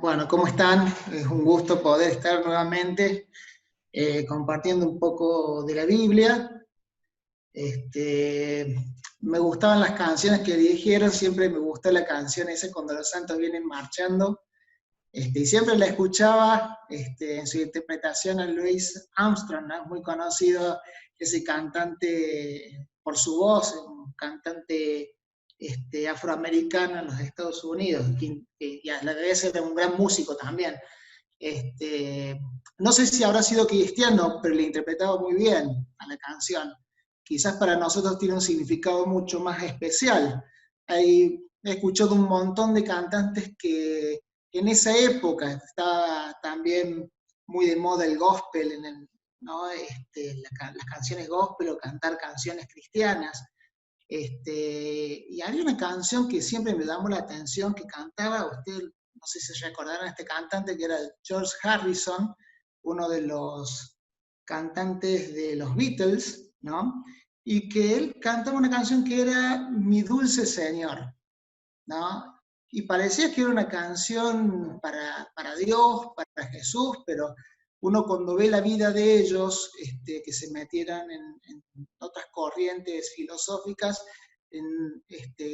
Bueno, ¿cómo están? Es un gusto poder estar nuevamente compartiendo un poco de la Biblia. Este, Me gustaban las canciones que dijeron, siempre me gusta la canción esa cuando los santos vienen marchando. Y siempre la escuchaba en su interpretación a Louis Armstrong, ¿no? Muy conocido ese cantante por su voz, un cantante afroamericano en los Estados Unidos, y a la vez era un gran músico también. Este, no sé si habrá sido cristiano, pero le interpretaba muy bien a la canción. Quizás para nosotros tiene un significado mucho más especial. He escuchado un montón de cantantes que en esa época estaba también muy de moda el gospel, ¿no? Las canciones gospel o cantar canciones cristianas. Y había una canción que siempre me llamó la atención, que cantaba, usted no sé si se recordarán a este cantante, que era George Harrison, uno de los cantantes de los Beatles, ¿no? Y que él cantaba una canción que era Mi Dulce Señor, ¿no? Y parecía que era una canción para Dios, para Jesús, pero uno cuando ve la vida de ellos, que se metieran en otras corrientes filosóficas,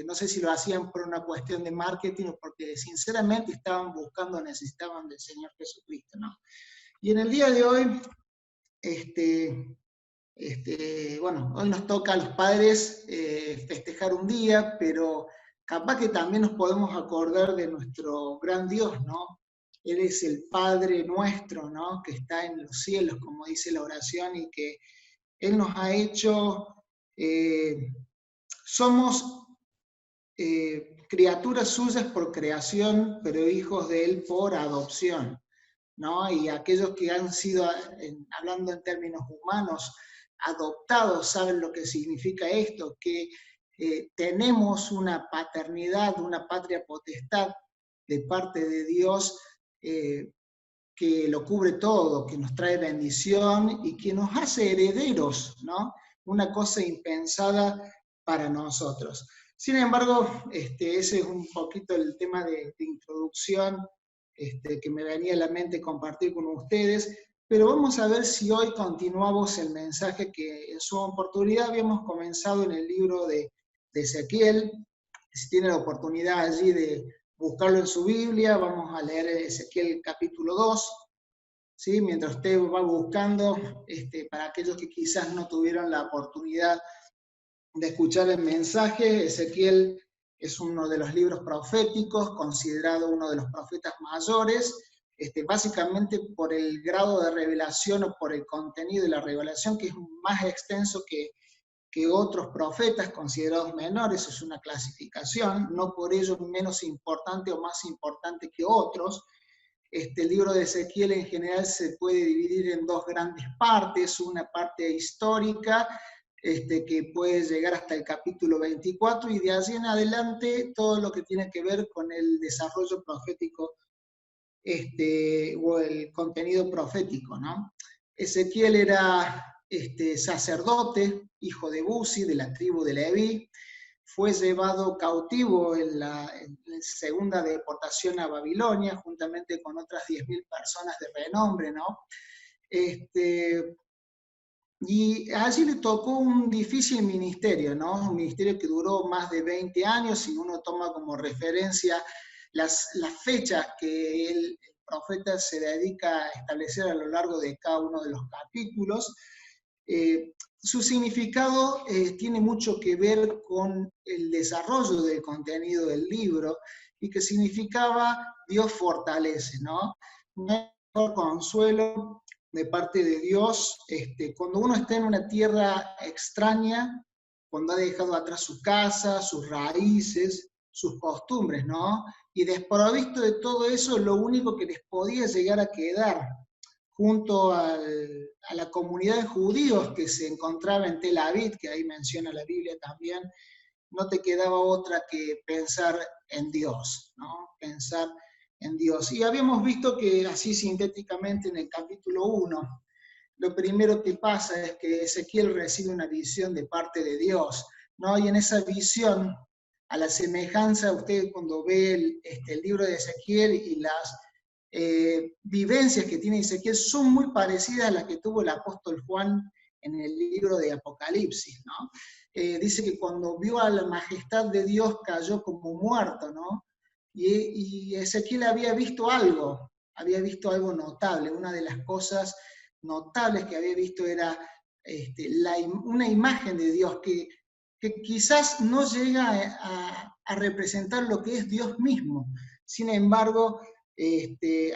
no sé si lo hacían por una cuestión de marketing o porque sinceramente estaban buscando, necesitaban del Señor Jesucristo, ¿no? Y en el día de hoy, bueno, hoy nos toca a los padres festejar un día, pero capaz que también nos podemos acordar de nuestro gran Dios, ¿no? Él es el Padre nuestro, ¿no? Que está en los cielos, como dice la oración, y que Él nos ha hecho, eh, somos criaturas suyas por creación, pero hijos de Él por adopción, ¿no? Y aquellos que han sido, hablando en términos humanos, adoptados, saben lo que significa esto, que tenemos una paternidad, una patria potestad de parte de Dios que lo cubre todo, que nos trae bendición y que nos hace herederos, ¿no? Una cosa impensada para nosotros. Sin embargo, ese es un poquito el tema de introducción que me venía a la mente compartir con ustedes, pero vamos a ver si hoy continuamos el mensaje que en su oportunidad habíamos comenzado en el libro de Ezequiel. Si tiene la oportunidad allí de buscarlo en su Biblia, vamos a leer Ezequiel capítulo 2, ¿sí? Mientras usted va buscando, para aquellos que quizás no tuvieron la oportunidad de escuchar el mensaje, Ezequiel es uno de los libros proféticos, considerado uno de los profetas mayores, básicamente por el grado de revelación o por el contenido de la revelación, que es más extenso que otros profetas considerados menores, es una clasificación, no por ello menos importante o más importante que otros. El libro de Ezequiel en general se puede dividir en dos grandes partes, una parte histórica, que puede llegar hasta el capítulo 24, y de allí en adelante todo lo que tiene que ver con el desarrollo profético o el contenido profético, ¿no? Ezequiel era sacerdote, hijo de Buzi, de la tribu de Leví, fue llevado cautivo en la segunda deportación a Babilonia, juntamente con otras 10.000 personas de renombre, ¿no? Y allí le tocó un difícil ministerio, ¿no? Un ministerio que duró más de 20 años, si uno toma como referencia las fechas que el profeta se dedica a establecer a lo largo de cada uno de los capítulos. Su significado tiene mucho que ver con el desarrollo del contenido del libro, y que significaba Dios fortalece, ¿no? Mejor consuelo de parte de Dios, cuando uno está en una tierra extraña, cuando ha dejado atrás su casa, sus raíces, sus costumbres, ¿no? Y desprovisto de todo eso, lo único que les podía llegar a quedar junto a la comunidad de judíos que se encontraba en Tel Aviv, que ahí menciona la Biblia también, no te quedaba otra que pensar en Dios, ¿no? Pensar en Dios. Y habíamos visto que así sintéticamente en el capítulo 1, lo primero que pasa es que Ezequiel recibe una visión de parte de Dios, ¿no? Y en esa visión, a la semejanza, usted cuando ve el libro de Ezequiel y vivencias que tiene Ezequiel son muy parecidas a las que tuvo el apóstol Juan en el libro de Apocalipsis, ¿no? Dice que cuando vio a la majestad de Dios cayó como muerto, ¿no? Y Ezequiel había visto algo notable. Una de las cosas notables que había visto era una imagen de Dios que quizás no llega a representar lo que es Dios mismo. Sin embargo,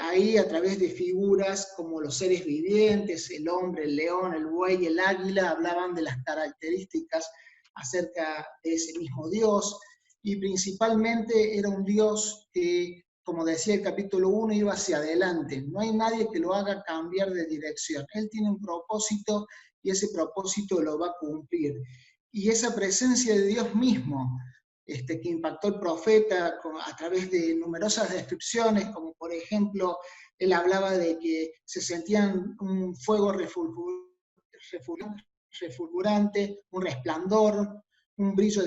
ahí a través de figuras como los seres vivientes, el hombre, el león, el buey, el águila, hablaban de las características acerca de ese mismo Dios, y principalmente era un Dios que, como decía el capítulo 1, iba hacia adelante. No hay nadie que lo haga cambiar de dirección. Él tiene un propósito y ese propósito lo va a cumplir. Y esa presencia de Dios mismo, que impactó al profeta a través de numerosas descripciones, como por ejemplo, él hablaba de que se sentían un fuego refulgurante, un resplandor, un brillo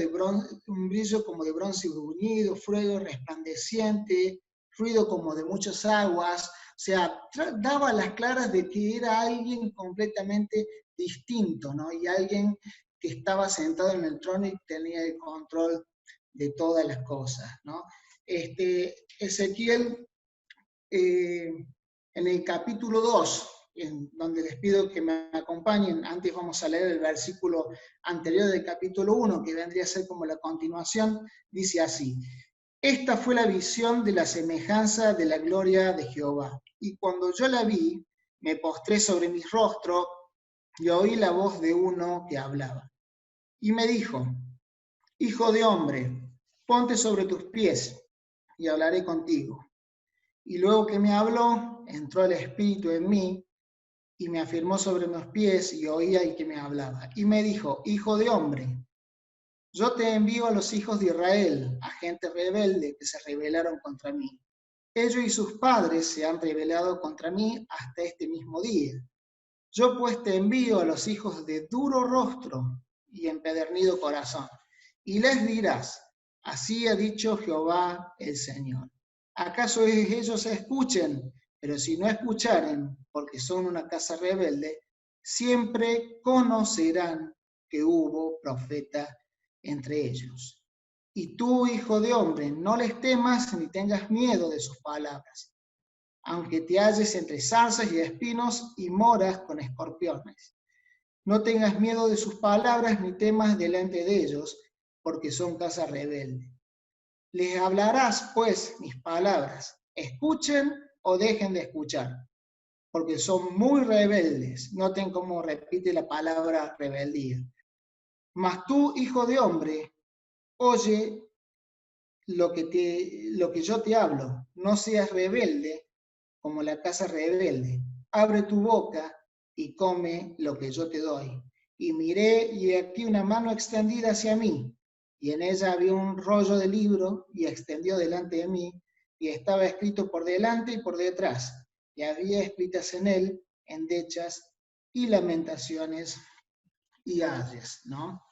como de bronce bruñido, fuego resplandeciente, ruido como de muchas aguas. O sea, daba las claras de que era alguien completamente distinto, ¿no? Y alguien que estaba sentado en el trono y tenía el control de todas las cosas, ¿no? Ezequiel, en el capítulo 2, en donde les pido que me acompañen, antes vamos a leer el versículo anterior del capítulo 1, que vendría a ser como la continuación, dice así: esta fue la visión de la semejanza de la gloria de Jehová. Y cuando yo la vi, me postré sobre mi rostro y oí la voz de uno que hablaba. Y me dijo: hijo de hombre, ponte sobre tus pies y hablaré contigo. Y luego que me habló, entró el Espíritu en mí y me afirmó sobre mis pies y oía el que me hablaba. Y me dijo: hijo de hombre, yo te envío a los hijos de Israel, a gente rebelde que se rebelaron contra mí. Ellos y sus padres se han rebelado contra mí hasta este mismo día. Yo pues te envío a los hijos de duro rostro y empedernido corazón. Y les dirás: así ha dicho Jehová el Señor. ¿Acaso ellos escuchen? Pero si no escucharen, porque son una casa rebelde, siempre conocerán que hubo profeta entre ellos. Y tú, hijo de hombre, no les temas ni tengas miedo de sus palabras, aunque te halles entre zarzas y espinos y moras con escorpiones. No tengas miedo de sus palabras ni temas delante de ellos, porque son casa rebelde. Les hablarás, pues, mis palabras, escuchen o dejen de escuchar, porque son muy rebeldes. Noten cómo repite la palabra rebeldía. Mas tú, hijo de hombre, oye lo que yo te hablo, no seas rebelde como la casa rebelde. Abre tu boca y come lo que yo te doy. Y miré, y aquí una mano extendida hacia mí, y en ella había un rollo de libro, y extendió delante de mí, y estaba escrito por delante y por detrás, y había escritas en él endechas y lamentaciones y ayes, ¿no?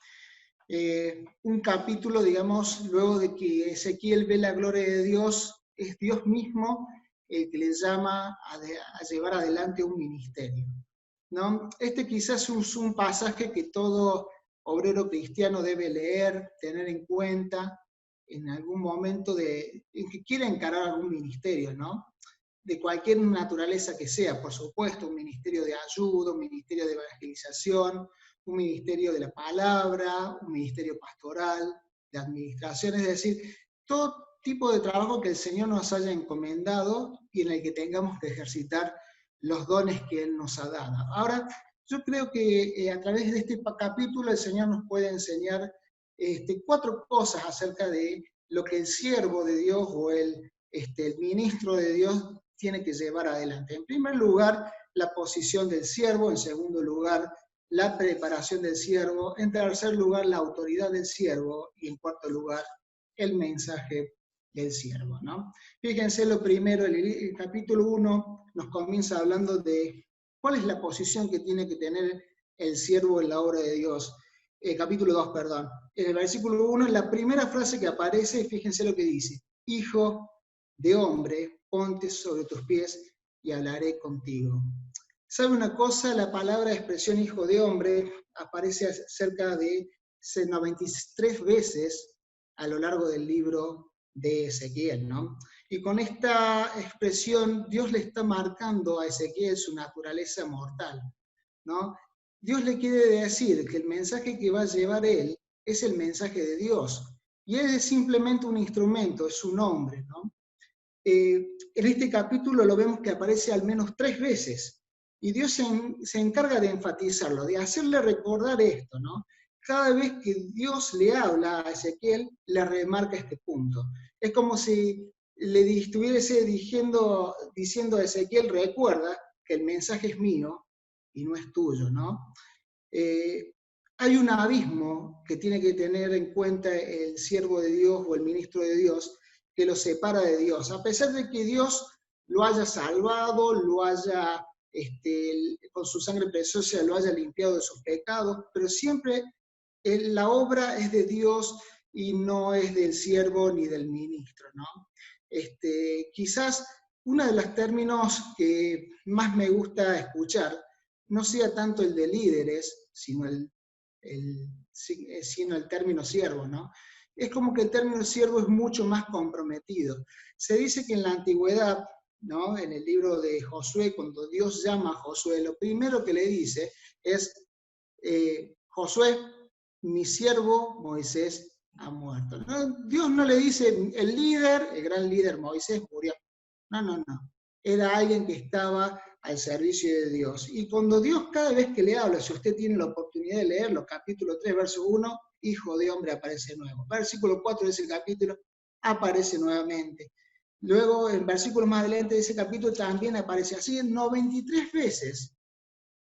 Un capítulo, digamos, luego de que Ezequiel ve la gloria de Dios, es Dios mismo el que le llama a llevar adelante un ministerio, ¿no? Quizás es un pasaje que todo obrero cristiano debe leer, tener en cuenta en algún momento en que quiera encarar algún ministerio, ¿no? De cualquier naturaleza que sea, por supuesto, un ministerio de ayuda, un ministerio de evangelización, un ministerio de la palabra, un ministerio pastoral, de administración, es decir, todo tipo de trabajo que el Señor nos haya encomendado y en el que tengamos que ejercitar los dones que Él nos ha dado. Ahora, yo creo que a través de este capítulo el Señor nos puede enseñar 4 cosas acerca de lo que el siervo de Dios o el ministro de Dios tiene que llevar adelante. En primer lugar, la posición del siervo; en segundo lugar, la preparación del siervo; en tercer lugar, la autoridad del siervo; y en cuarto lugar, el mensaje del siervo, ¿no? Fíjense lo primero, el capítulo 1 nos comienza hablando de cuál es la posición que tiene que tener el siervo en la obra de Dios. Capítulo 2, perdón. En el versículo 1, la primera frase que aparece, fíjense lo que dice: hijo de hombre, ponte sobre tus pies y hablaré contigo. ¿Sabe una cosa? La palabra expresión hijo de hombre aparece cerca de 93 veces a lo largo del libro de Ezequiel, ¿no? Y con esta expresión Dios le está marcando a Ezequiel su naturaleza mortal, ¿no? Dios le quiere decir que el mensaje que va a llevar él es el mensaje de Dios, y él es simplemente un instrumento, es un hombre, ¿no? En este capítulo lo vemos que aparece al menos 3 veces, y Dios se encarga de enfatizarlo, de hacerle recordar esto, ¿no? Cada vez que Dios le habla a Ezequiel, le remarca este punto. Es como si le estuviese diciendo a Ezequiel, recuerda que el mensaje es mío y no es tuyo, ¿no? Hay un abismo que tiene que tener en cuenta el siervo de Dios o el ministro de Dios, que lo separa de Dios. A pesar de que Dios lo haya salvado, lo haya, con su sangre preciosa, lo haya limpiado de sus pecados, pero siempre la obra es de Dios y no es del siervo ni del ministro, ¿no? Quizás uno de los términos que más me gusta escuchar no sea tanto el de líderes, sino el término siervo, ¿no? Es como que el término siervo es mucho más comprometido. Se dice que en la antigüedad, ¿no? En el libro de Josué, cuando Dios llama a Josué, lo primero que le dice es, Josué, mi siervo Moisés ha muerto. ¿No? Dios no le dice, el gran líder Moisés murió. No, no, no. Era alguien que estaba al servicio de Dios. Y cuando Dios cada vez que le habla, si usted tiene la oportunidad de leerlo, capítulo 3, verso 1, hijo de hombre aparece nuevo. Versículo 4 de ese capítulo aparece nuevamente. Luego, en versículos más adelante de ese capítulo también aparece así, 93 veces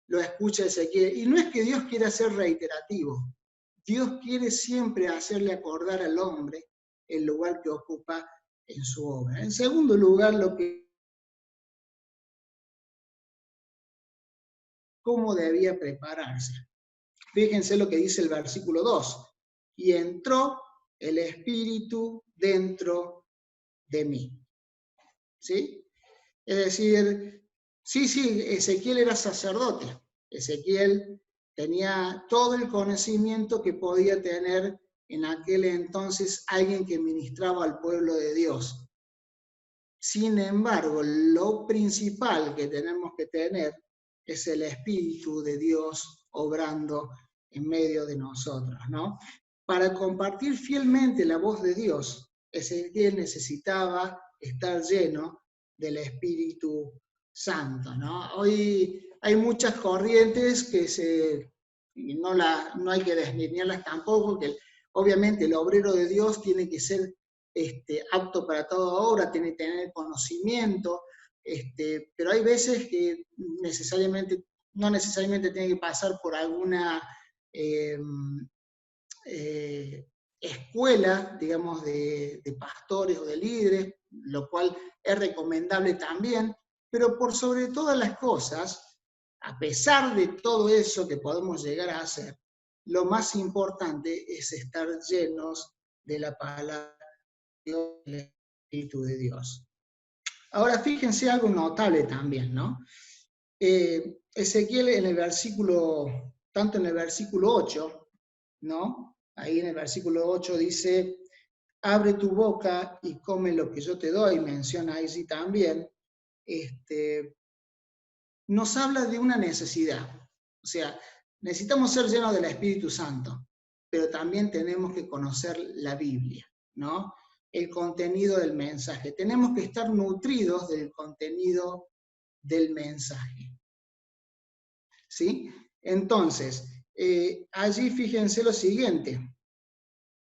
lo escucha Ezequiel. Y no es que Dios quiera ser reiterativo, Dios quiere siempre hacerle acordar al hombre el lugar que ocupa en su obra. En segundo lugar, cómo debía prepararse. Fíjense lo que dice el versículo 2. Y entró el Espíritu dentro de mí. ¿Sí? Es decir, sí, Ezequiel era sacerdote. Ezequiel tenía todo el conocimiento que podía tener en aquel entonces alguien que ministraba al pueblo de Dios. Sin embargo, lo principal que tenemos que tener es el Espíritu de Dios obrando en medio de nosotros, ¿no? Para compartir fielmente la voz de Dios, Ezequiel necesitaba estar lleno del Espíritu Santo, ¿no? Hoy hay muchas corrientes que no hay que deslinearlas tampoco, que obviamente el obrero de Dios tiene que ser apto para toda obra, tiene que tener conocimiento, pero hay veces que no necesariamente tiene que pasar por alguna escuela, digamos, de pastores o de líderes, lo cual es recomendable también, pero por sobre todas las cosas, a pesar de todo eso que podemos llegar a hacer, lo más importante es estar llenos de la palabra de Dios, del Espíritu de Dios. Ahora fíjense algo notable también, ¿no? Ezequiel tanto en el versículo 8, ¿no? Ahí en el versículo 8 dice, abre tu boca y come lo que yo te doy, menciona ahí sí también, nos habla de una necesidad. O sea, necesitamos ser llenos del Espíritu Santo, pero también tenemos que conocer la Biblia, ¿no? El contenido del mensaje. Tenemos que estar nutridos del contenido del mensaje. ¿Sí? Entonces, allí fíjense lo siguiente.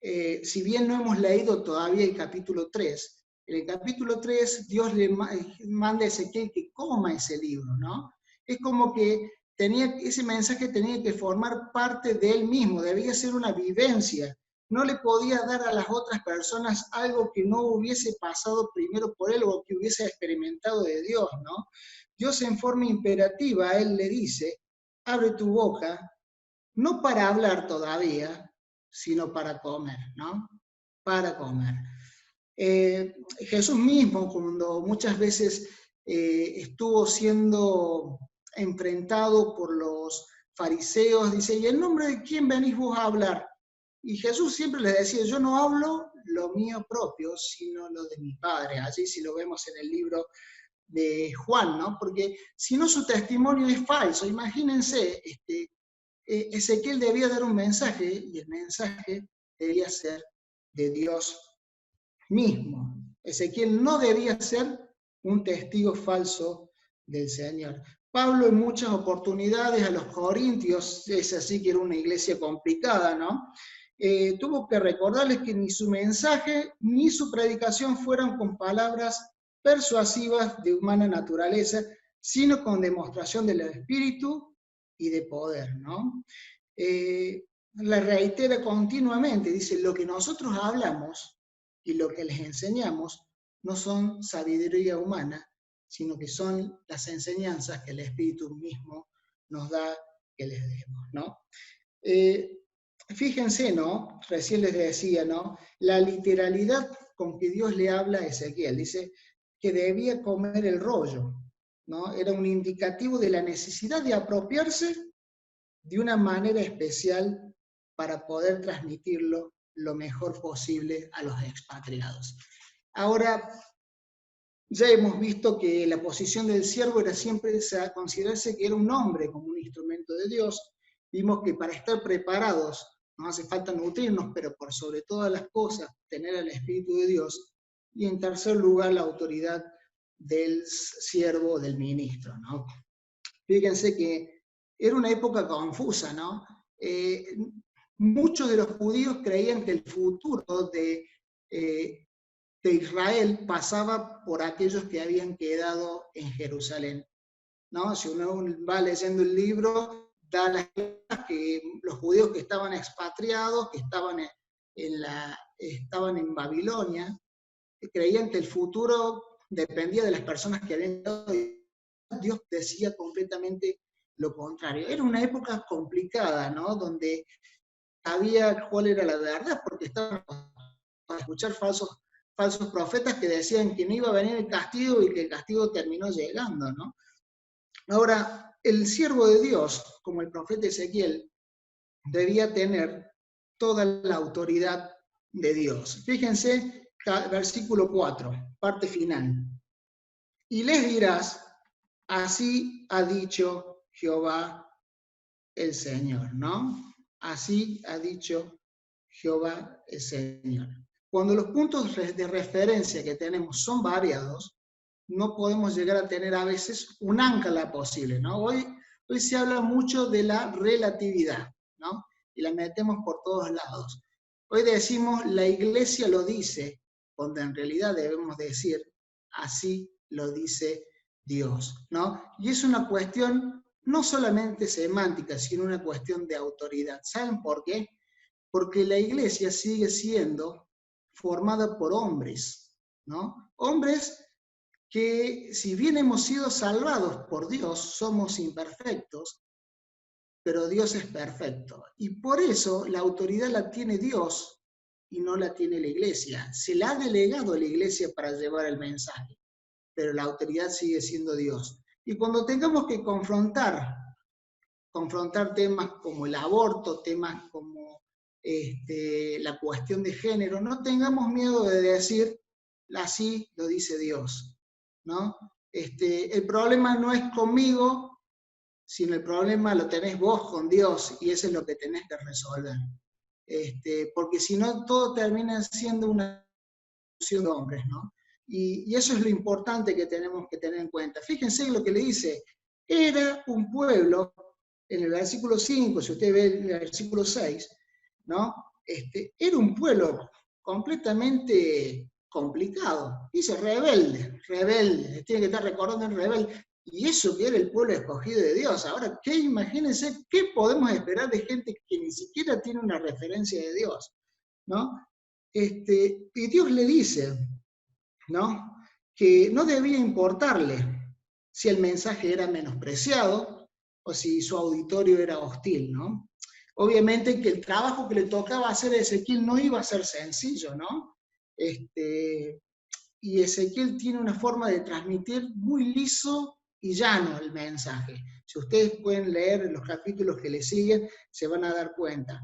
Si bien no hemos leído todavía el capítulo 3, en el capítulo 3 Dios le manda a Ezequiel que coma ese libro, ¿no? Es como que ese mensaje tenía que formar parte de él mismo, debía ser una vivencia. No le podía dar a las otras personas algo que no hubiese pasado primero por él o que hubiese experimentado de Dios, ¿no? Dios en forma imperativa a él le dice, abre tu boca, no para hablar todavía, sino para comer, ¿no? Para comer. Jesús mismo, cuando muchas veces estuvo siendo enfrentado por los fariseos, dice, ¿y en nombre de quién venís vos a hablar? Y Jesús siempre les decía, yo no hablo lo mío propio, sino lo de mi Padre. Allí si lo vemos en el libro de Juan, ¿no? Porque si no su testimonio es falso. Imagínense, Ezequiel debía dar un mensaje y el mensaje debía ser de Dios mismo. Ezequiel no debía ser un testigo falso del Señor. Pablo en muchas oportunidades a los corintios, es así que era una iglesia complicada, ¿no? Tuvo que recordarles que ni su mensaje ni su predicación fueran con palabras persuasivas de humana naturaleza, sino con demostración del Espíritu y de poder, ¿no? La reitera continuamente, dice, lo que nosotros hablamos y lo que les enseñamos no son sabiduría humana, sino que son las enseñanzas que el Espíritu mismo nos da que les demos, ¿no? Fíjense, ¿no? Recién les decía, ¿no? La literalidad con que Dios le habla a Ezequiel. Dice que debía comer el rollo, ¿no? Era un indicativo de la necesidad de apropiarse de una manera especial para poder transmitirlo lo mejor posible a los expatriados. Ahora, ya hemos visto que la posición del siervo era siempre considerarse que era un hombre como un instrumento de Dios. Vimos que para estar preparados nos hace falta nutrirnos, pero por sobre todas las cosas, tener el Espíritu de Dios. Y en tercer lugar, la autoridad del siervo, del ministro, ¿no? Fíjense que era una época confusa, ¿no? Muchos de los judíos creían que el futuro de Israel pasaba por aquellos que habían quedado en Jerusalén, ¿no? Si uno va leyendo el libro, da las claras que los judíos que estaban expatriados, que estaban en Babilonia, creían que el futuro dependía de las personas que habían quedado. Dios decía completamente lo contrario. Era una época complicada, ¿no? Donde sabía cuál era la verdad, porque estaban a escuchar falsos profetas que decían que no iba a venir el castigo y que el castigo terminó llegando, ¿no? Ahora, el siervo de Dios, como el profeta Ezequiel, debía tener toda la autoridad de Dios. Fíjense, versículo 4, parte final. Y les dirás, así ha dicho Jehová el Señor, ¿no? Así ha dicho Jehová el Señor. Cuando los puntos de referencia que tenemos son variados, no podemos llegar a tener a veces un ancla posible, ¿no? Hoy se habla mucho de la relatividad, ¿no? Y la metemos por todos lados. Hoy decimos, la iglesia lo dice, cuando en realidad debemos decir, así lo dice Dios, ¿no? Y es una cuestión no solamente semántica, sino una cuestión de autoridad. ¿Saben por qué? Porque la iglesia sigue siendo formada por hombres, ¿no? Hombres que, si bien hemos sido salvados por Dios, somos imperfectos, pero Dios es perfecto. Y por eso la autoridad la tiene Dios y no la tiene la iglesia. Se la ha delegado a la iglesia para llevar el mensaje, pero la autoridad sigue siendo Dios. Y cuando tengamos que confrontar temas como el aborto, temas como la cuestión de género, no tengamos miedo de decir, así lo dice Dios, ¿no? El problema no es conmigo, sino el problema lo tenés vos con Dios, y eso es lo que tenés que resolver. Porque si no, todo termina siendo una discusión de hombres, ¿no? Y eso es lo importante que tenemos que tener en cuenta. Fíjense lo que le dice, era un pueblo, en el versículo 5, si usted ve el versículo 6, ¿no? Era un pueblo completamente complicado. Dice rebelde, tiene que estar recordando en rebelde. Y eso que era el pueblo escogido de Dios. Ahora, imagínense, ¿qué podemos esperar de gente que ni siquiera tiene una referencia de Dios? ¿No? Y Dios le dice, ¿no? Que no debía importarle si el mensaje era menospreciado o si su auditorio era hostil, ¿no? Obviamente que el trabajo que le tocaba hacer a Ezequiel no iba a ser sencillo, ¿no? Y Ezequiel tiene una forma de transmitir muy liso y llano el mensaje. Si ustedes pueden leer los capítulos que le siguen, se van a dar cuenta.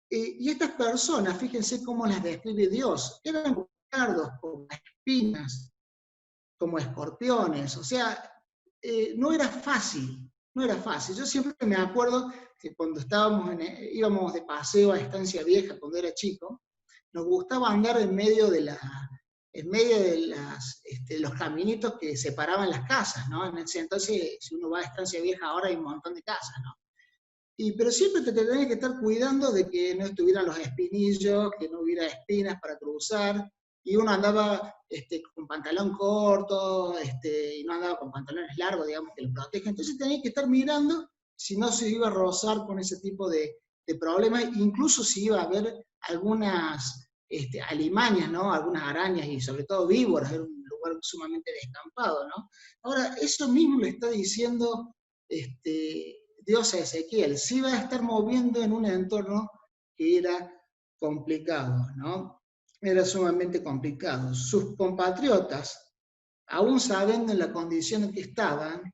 Y estas personas, fíjense cómo las describe Dios, eran como cardos, como espinas, como escorpiones, o sea, no era fácil, no era fácil. Yo siempre me acuerdo que cuando íbamos de paseo a Estancia Vieja, cuando era chico, nos gustaba andar en medio de los caminitos que separaban las casas, ¿no? En ese entonces, si uno va a Estancia Vieja ahora hay un montón de casas, ¿no? Pero siempre te tenías que estar cuidando de que no estuvieran los espinillos, que no hubiera espinas para cruzar, y uno andaba con pantalón corto, y no andaba con pantalones largos, digamos, que lo protejan. Entonces tenías que estar mirando si no se iba a rozar con ese tipo de problemas, incluso si iba a haber algunas alimañas, ¿no? Algunas arañas y sobre todo víboras, era un lugar sumamente descampado, ¿no? Ahora, eso mismo le está diciendo Dios a Ezequiel, se iba a estar moviendo en un entorno que era complicado, ¿no? Era sumamente complicado. Sus compatriotas, aún sabiendo en la condición en que estaban,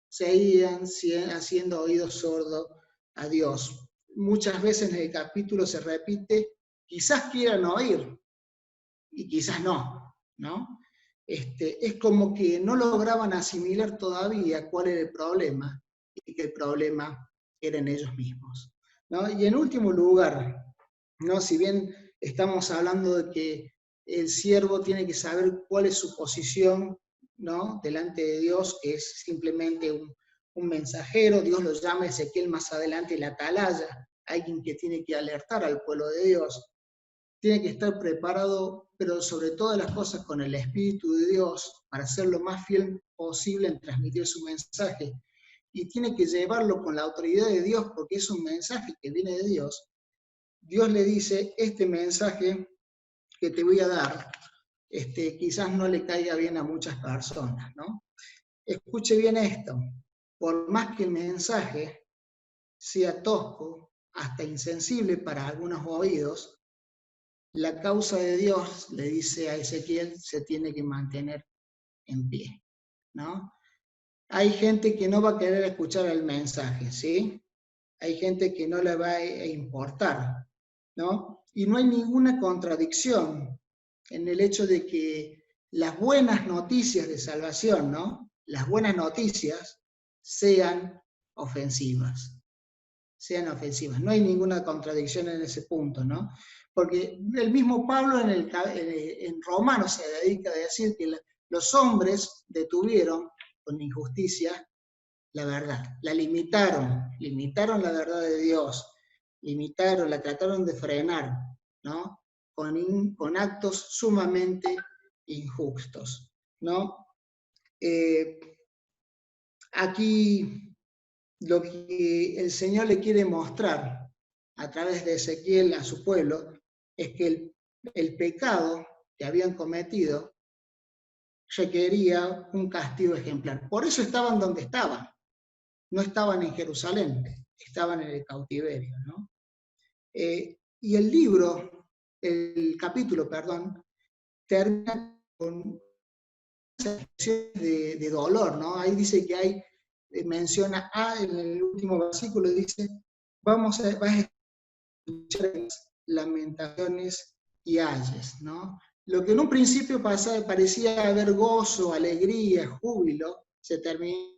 seguían haciendo oídos sordos a Dios. Muchas veces en el capítulo se repite, quizás quieran oír y quizás no, ¿no? Es como que no lograban asimilar todavía cuál era el problema y que el problema eran ellos mismos, ¿no? Y en último lugar, ¿no? Si bien estamos hablando de que el siervo tiene que saber cuál es su posición, ¿no? Delante de Dios, que es simplemente un mensajero, Dios lo llama a Ezequiel más adelante la atalaya, alguien que tiene que alertar al pueblo de Dios. Tiene que estar preparado, pero sobre todas las cosas con el Espíritu de Dios, para ser lo más fiel posible en transmitir su mensaje. Y tiene que llevarlo con la autoridad de Dios, porque es un mensaje que viene de Dios. Dios le dice, este mensaje que te voy a dar, quizás no le caiga bien a muchas personas, ¿no? Escuche bien esto, por más que el mensaje sea tosco, hasta insensible para algunos oídos, la causa de Dios, le dice a Ezequiel, se tiene que mantener en pie, ¿no? Hay gente que no va a querer escuchar el mensaje, ¿sí? Hay gente que no le va a importar, ¿no? Y no hay ninguna contradicción en el hecho de que las buenas noticias de salvación, ¿no? Las buenas noticias sean ofensivas. Sean ofensivas. No hay ninguna contradicción en ese punto, ¿no? Porque el mismo Pablo en Romanos se dedica a decir que los hombres detuvieron con injusticia la verdad, la limitaron la verdad de Dios, la trataron de frenar, ¿no? Con actos sumamente injustos, ¿no? Aquí lo que el Señor le quiere mostrar a través de Ezequiel a su pueblo es que el pecado que habían cometido requería un castigo ejemplar. Por eso estaban donde estaban. No estaban en Jerusalén, estaban en el cautiverio, ¿no? Y el capítulo, termina con de dolor, ¿no? Ahí dice que hay, menciona en el último versículo, dice, vas a escuchar lamentaciones y ayes, ¿no? Lo que en un principio parecía haber gozo, alegría, júbilo, se termina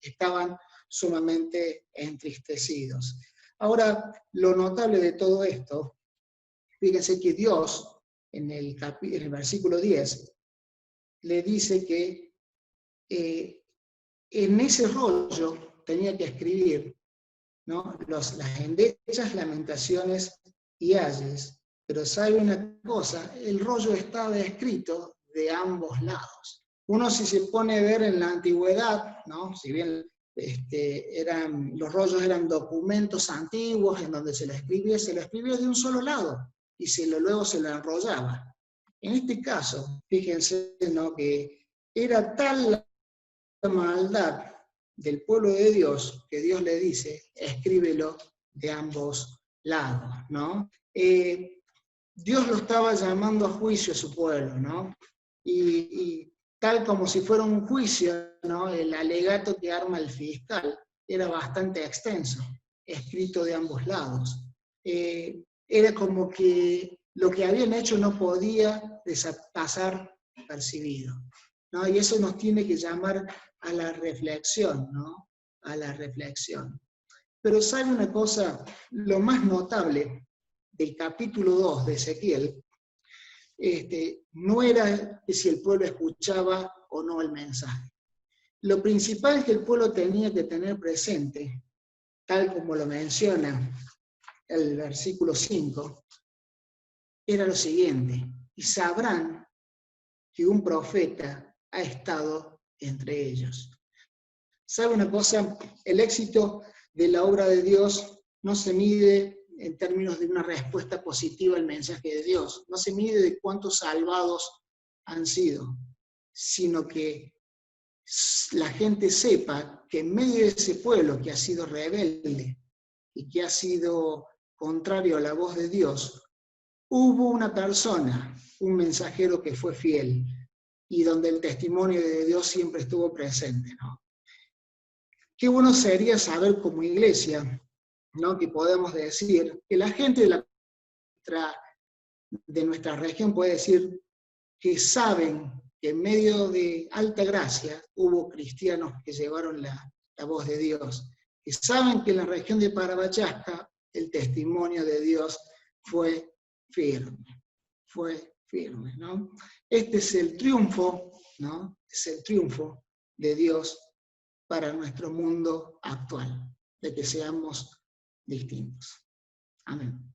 estaban sumamente entristecidos. Ahora, lo notable de todo esto, fíjense que Dios, en el versículo 10, le dice que en ese rollo tenía que escribir, ¿no? Las endechas, lamentaciones y ayes. Pero sabe una cosa, el rollo estaba escrito de ambos lados. Uno si se pone a ver en la antigüedad, ¿no? Si bien los rollos eran documentos antiguos en donde se lo escribía de un solo lado y luego se lo enrollaba. En este caso, fíjense, ¿no?, que era tal la maldad del pueblo de Dios que Dios le dice, escríbelo de ambos lados, ¿no? Dios lo estaba llamando a juicio a su pueblo, ¿no? Y tal como si fuera un juicio, ¿no?, el alegato que arma el fiscal era bastante extenso, escrito de ambos lados. Era como que lo que habían hecho no podía pasar percibido, ¿no? Y eso nos tiene que llamar a la reflexión, ¿no? A la reflexión. Pero ¿sabe una cosa? Lo más notable del capítulo 2 de Ezequiel, no era que si el pueblo escuchaba o no el mensaje. Lo principal que el pueblo tenía que tener presente, tal como lo menciona el versículo 5, era lo siguiente: y sabrán que un profeta ha estado entre ellos. ¿Sabe una cosa? El éxito de la obra de Dios no se mide en términos de una respuesta positiva al mensaje de Dios, no se mide de cuántos salvados han sido, sino que la gente sepa que en medio de ese pueblo que ha sido rebelde y que ha sido contrario a la voz de Dios, hubo una persona, un mensajero que fue fiel y donde el testimonio de Dios siempre estuvo presente, ¿no? Qué bueno sería saber como iglesia, ¿no?, que podemos decir que la gente de nuestra región puede decir que saben que en medio de alta gracia hubo cristianos que llevaron la voz de Dios, que saben que en la región de Parabachasca el testimonio de Dios fue firme, ¿no? Este es el triunfo, ¿no? Es el triunfo de Dios para nuestro mundo actual, de que seamos distintos. Amén.